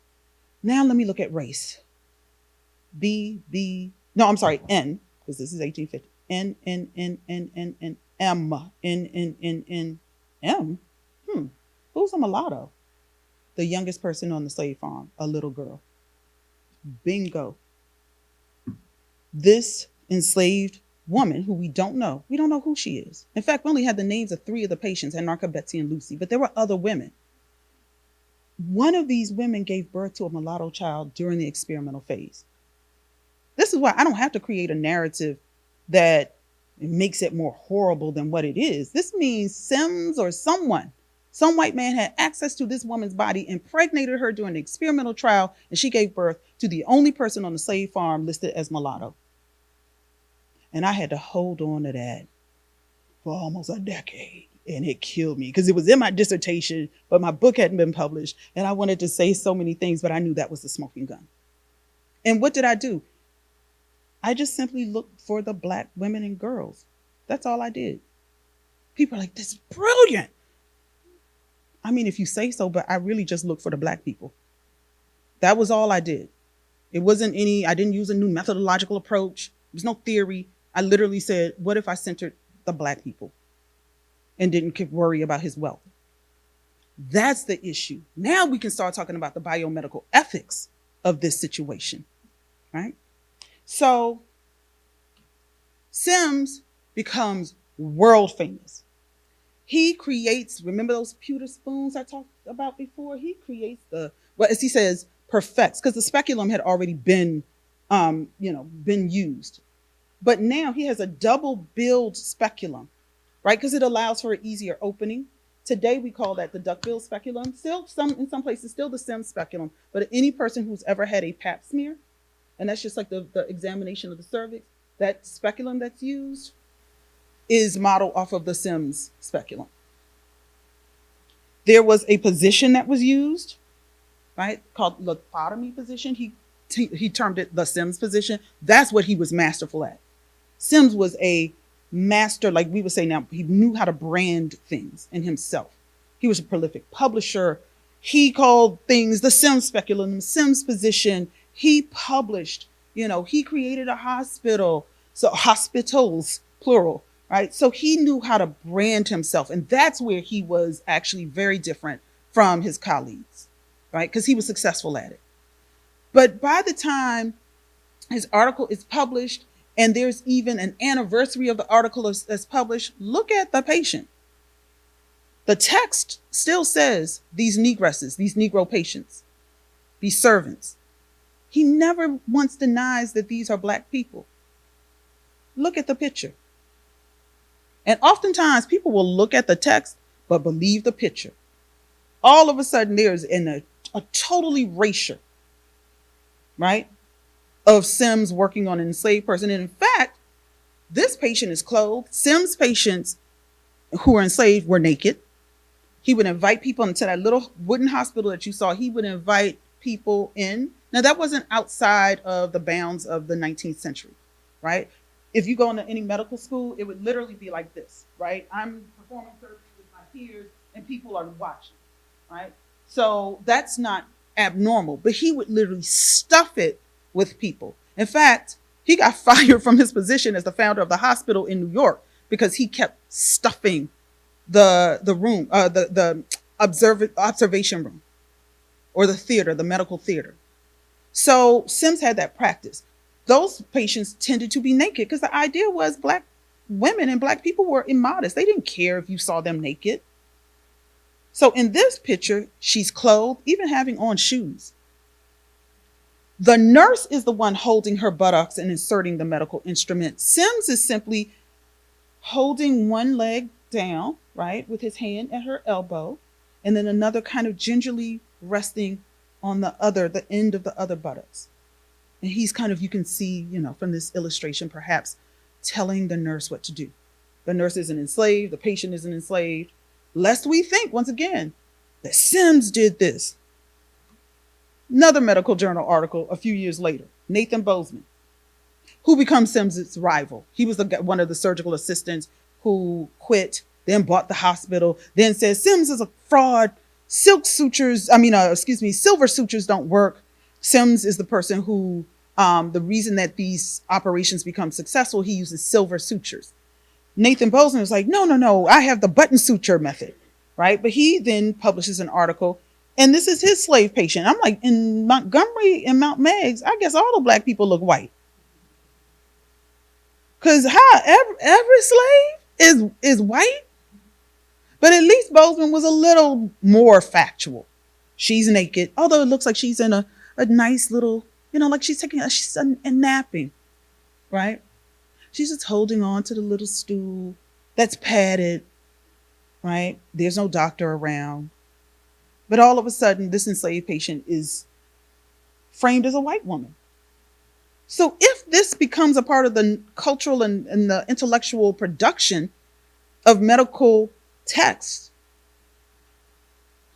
Now let me look at race. N, because this is 1850. N, M, M. Who's a mulatto? The youngest person on the slave farm, a little girl. Bingo. This enslaved woman who we don't know who she is. In fact, we only had the names of 3 of the patients, Anarcha, Betsy, and Lucy, but there were other women. One of these women gave birth to a mulatto child during the experimental phase. This is why I don't have to create a narrative that makes it more horrible than what it is. This means Sims or someone, some white man had access to this woman's body, impregnated her during the experimental trial, and she gave birth to the only person on the slave farm listed as mulatto. And I had to hold on to that for almost a decade. And it killed me because it was in my dissertation, but my book hadn't been published. And I wanted to say so many things, but I knew that was the smoking gun. And what did I do? I just simply looked for the Black women and girls. That's all I did. People are like, this is brilliant. I mean, if you say so, but I really just looked for the Black people. That was all I did. It wasn't I didn't use a new methodological approach. There was no theory. I literally said, what if I centered the Black people and didn't worry about his wealth? That's the issue. Now we can start talking about the biomedical ethics of this situation, right? So Sims becomes world famous. He creates, remember those pewter spoons I talked about before? He creates as he says, perfects, because the speculum had already been used. But now he has a double billed speculum, right? Because it allows for an easier opening. Today we call that the duck-bill speculum. Still, in some places, still the Sims speculum. But any person who's ever had a pap smear, and that's just like the examination of the cervix, that speculum that's used is modeled off of the Sims speculum. There was a position that was used, right, called lithotomy position. He termed it the Sims position. That's what he was masterful at. Sims was a master, like we would say now, he knew how to brand things in himself. He was a prolific publisher. He called things the Sims speculum, the Sims position. He published, he created a hospital, so hospitals, plural, right? So he knew how to brand himself. And that's where he was actually very different from his colleagues, right? Because he was successful at it. But by the time his article is published, and there's even an anniversary of the article that's published, look at the patient. The text still says these negresses, these Negro patients, these servants. He never once denies that these are Black people. Look at the picture. And oftentimes people will look at the text, but believe the picture. All of a sudden there's a total erasure, right, of Sims working on an enslaved person. And in fact, this patient is clothed. Sims patients who were enslaved were naked. He would invite people into that little wooden hospital that you saw. He would invite people in. Now, that wasn't outside of the bounds of the 19th century, right? If you go into any medical school, it would literally be like this, right? I'm performing surgery with my peers and people are watching, right? So that's not abnormal, but he would literally stuff it with people. In fact, he got fired from his position as the founder of the hospital in New York because he kept stuffing the room, the observation room, or the theater, the medical theater. So Sims had that practice. Those patients tended to be naked because the idea was Black women and Black people were immodest. They didn't care if you saw them naked. So in this picture, she's clothed, even having on shoes. The nurse is the one holding her buttocks and inserting the medical instrument. Sims is simply holding one leg down, right, with his hand at her elbow, and then another kind of gingerly resting on the end of the other buttocks. And he's kind of, you can see, from this illustration, perhaps telling the nurse what to do. The nurse isn't enslaved. The patient isn't enslaved. Lest we think, once again, that Sims did this. Another medical journal article a few years later, Nathan Bozeman, who becomes Sims's rival. He was one of the surgical assistants who quit, then bought the hospital, then says Sims is a fraud. Silver sutures don't work. Sims is the person who, the reason that these operations become successful, he uses silver sutures. Nathan Bozeman was like, no, I have the button suture method, right? But he then publishes an article, and this is his slave patient. I'm like, in Montgomery and Mount Meigs, I guess all the Black people look white. Because every slave is white? But at least Bozeman was a little more factual. She's naked, although it looks like she's in a nice little, like she's taking she's a napping, right? She's just holding on to the little stool that's padded, right? There's no doctor around. But all of a sudden, this enslaved patient is framed as a white woman. So if this becomes a part of the cultural and the intellectual production of medical texts,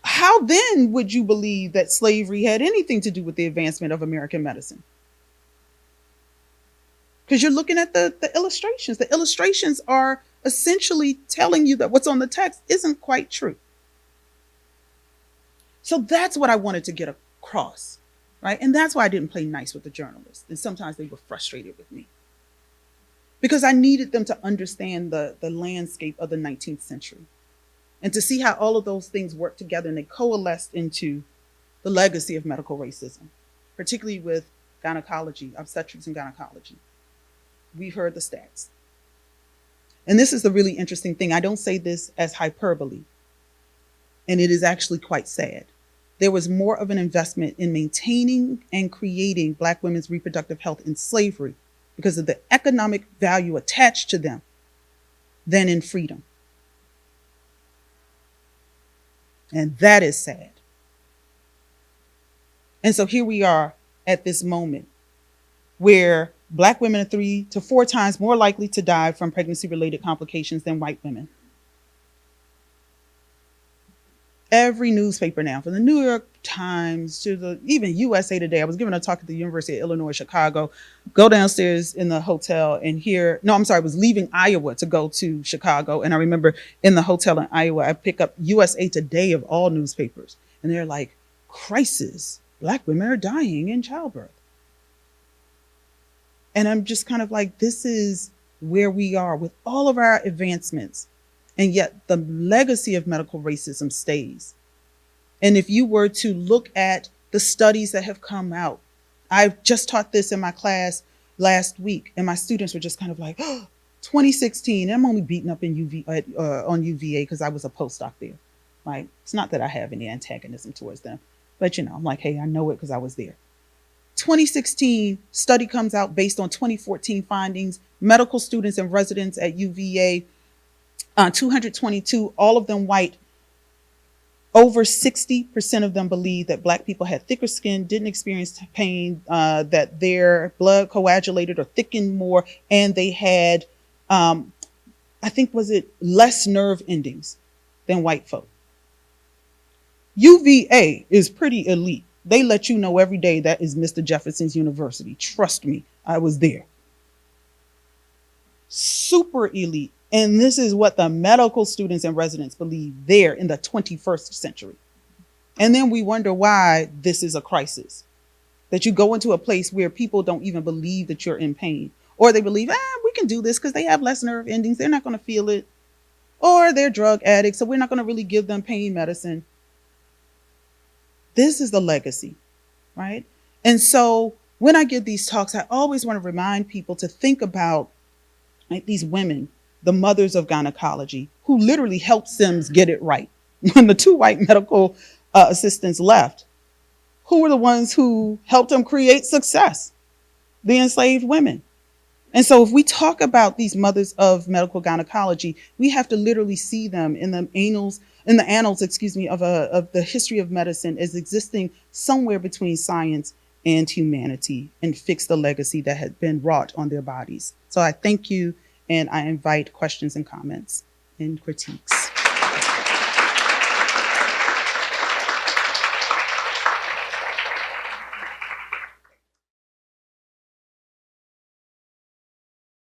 how then would you believe that slavery had anything to do with the advancement of American medicine? Because you're looking at the illustrations. The illustrations are essentially telling you that what's on the text isn't quite true. So that's what I wanted to get across, right? And that's why I didn't play nice with the journalists. And sometimes they were frustrated with me, because I needed them to understand the landscape of the 19th century and to see how all of those things work together and they coalesced into the legacy of medical racism, particularly with gynecology, obstetrics and gynecology. We've heard the stats. And this is the really interesting thing. I don't say this as hyperbole, and it is actually quite sad. There was more of an investment in maintaining and creating Black women's reproductive health in slavery because of the economic value attached to them than in freedom. And that is sad. And so here we are at this moment where Black women are 3 to 4 times more likely to die from pregnancy-related complications than white women. Every newspaper now, from the New York Times to even USA Today. I was giving a talk at the University of Illinois, Chicago. Go downstairs in the hotel and I was leaving Iowa to go to Chicago. And I remember in the hotel in Iowa, I pick up USA Today of all newspapers. And they're like, crisis, Black women are dying in childbirth. And I'm just kind of like, this is where we are with all of our advancements. And yet the legacy of medical racism stays. And if you were to look at the studies that have come out, I just taught this in my class last week, and my students were just kind of like, oh, 2016, I'm only beating up in on UVA because I was a postdoc there, right? It's not that I have any antagonism towards them, but I'm like, hey, I know it because I was there. 2016 study comes out based on 2014 findings, medical students and residents at UVA, 222, all of them white. Over 60% of them believed that Black people had thicker skin, didn't experience pain, that their blood coagulated or thickened more, and they had, less nerve endings than white folk. UVA is pretty elite. They let you know every day that is Mr. Jefferson's University. Trust me, I was there. Super elite. And this is what the medical students and residents believe there in the 21st century. And then we wonder why this is a crisis. That you go into a place where people don't even believe that you're in pain. Or they believe, we can do this because they have less nerve endings. They're not going to feel it. Or they're drug addicts, so we're not going to really give them pain medicine. This is the legacy, right? And so when I give these talks, I always want to remind people to think about these women, the mothers of gynecology, who literally helped Sims get it right. When the 2 white medical assistants left, who were the ones who helped them create success? The enslaved women. And so if we talk about these mothers of medical gynecology, we have to literally see them in the annals, of the history of medicine as existing somewhere between science and humanity, and fix the legacy that had been wrought on their bodies. So I thank you, and I invite questions and comments and critiques.